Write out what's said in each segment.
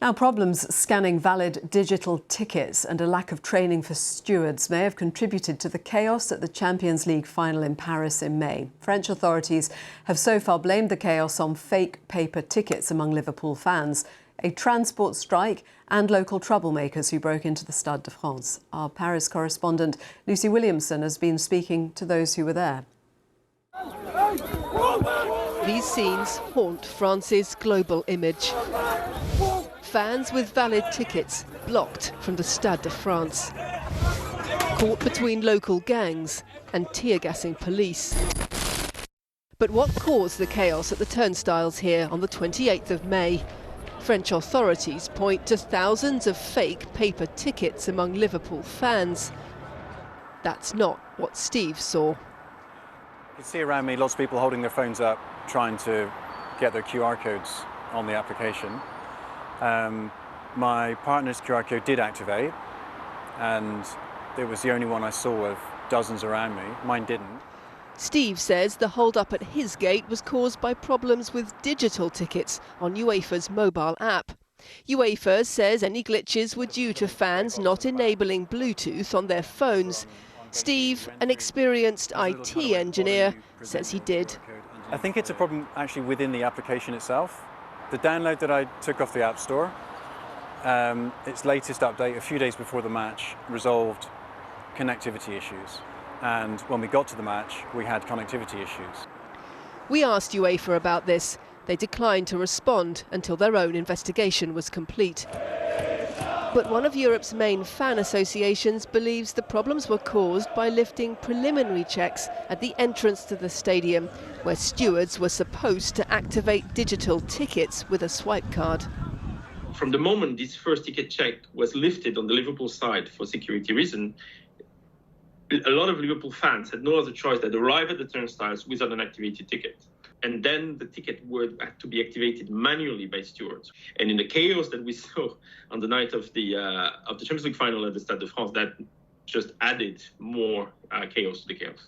Now, problems scanning valid digital tickets and a lack of training for stewards may have contributed to the chaos at the Champions League final in Paris in May. French authorities have so far blamed the chaos on fake paper tickets among Liverpool fans, a transport strike and local troublemakers who broke into the Stade de France. Our Paris correspondent Lucy Williamson has been speaking to those who were there. These scenes haunt France's global image. Fans with valid tickets blocked from the Stade de France. Caught between local gangs and tear-gassing police. But what caused the chaos at the turnstiles here on the 28th of May? French authorities point to thousands of fake paper tickets among Liverpool fans. That's not what Steve saw. You can see around me lots of people holding their phones up, trying to get their QR codes on the application. My partner's QR code did activate, and it was the only one I saw of dozens around me. Mine didn't. Steve says the hold-up at his gate was caused by problems with digital tickets on Uefa's mobile app. Uefa says any glitches were due to fans not enabling Bluetooth on their phones. Steve, an experienced IT engineer, says he did. I think it's a problem actually within the application itself. The download that I took off the App Store, its latest update a few days before the match resolved connectivity issues. And when we got to the match, we had connectivity issues. We asked UEFA about this. They declined to respond until their own investigation was complete. But one of Europe's main fan associations believes the problems were caused by lifting preliminary checks at the entrance to the stadium, where stewards were supposed to activate digital tickets with a swipe card. From the moment this first ticket check was lifted on the Liverpool side for security reasons, a lot of Liverpool fans had no other choice than to arrive at the turnstiles without an activated ticket. And then the ticket would have to be activated manually by stewards. And in the chaos that we saw on the night of the Champions League final at the Stade de France, that just added more chaos to the chaos.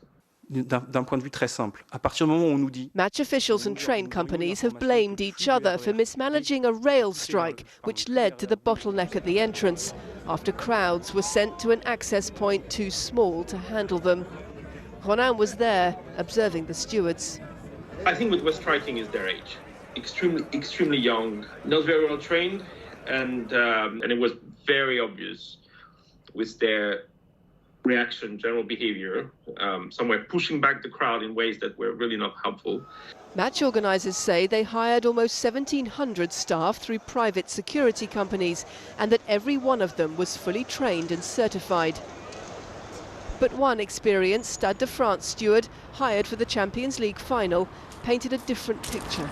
D'un point de vue très simple, à partir du moment où on nous dit... Match officials and train companies have blamed each other for mismanaging a rail strike, which led to the bottleneck at the entrance, after crowds were sent to an access point too small to handle them. Ronan was there, observing the stewards. I think what was striking is their age. Extremely young, not very well trained, and it was very obvious with their reaction, general behavior. Some were pushing back the crowd in ways that were really not helpful. Match organisers say they hired almost 1,700 staff through private security companies, and that every one of them was fully trained and certified. But one experienced Stade de France steward, hired for the Champions League final, painted a different picture.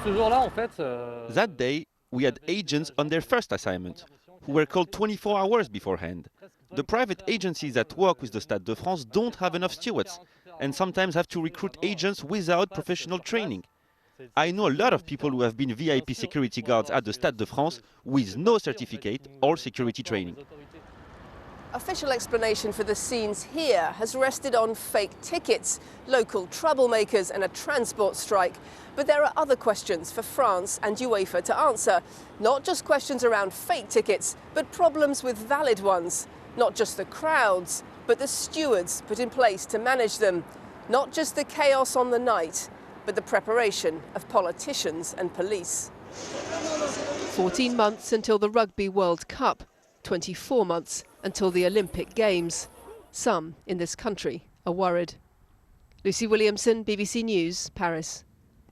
That day, we had agents on their first assignment, who were called 24 hours beforehand. The private agencies that work with the Stade de France don't have enough stewards, and sometimes have to recruit agents without professional training. I know a lot of people who have been VIP security guards at the Stade de France with no certificate or security training. Official explanation for the scenes here has rested on fake tickets, local troublemakers and a transport strike. But there are other questions for France and UEFA to answer. Not just questions around fake tickets, but problems with valid ones. Not just the crowds, but the stewards put in place to manage them. Not just the chaos on the night, but the preparation of politicians and police. 14 months until the Rugby World Cup. 24 months until the Olympic Games. Some in this country are worried. Lucy Williamson, BBC News, Paris.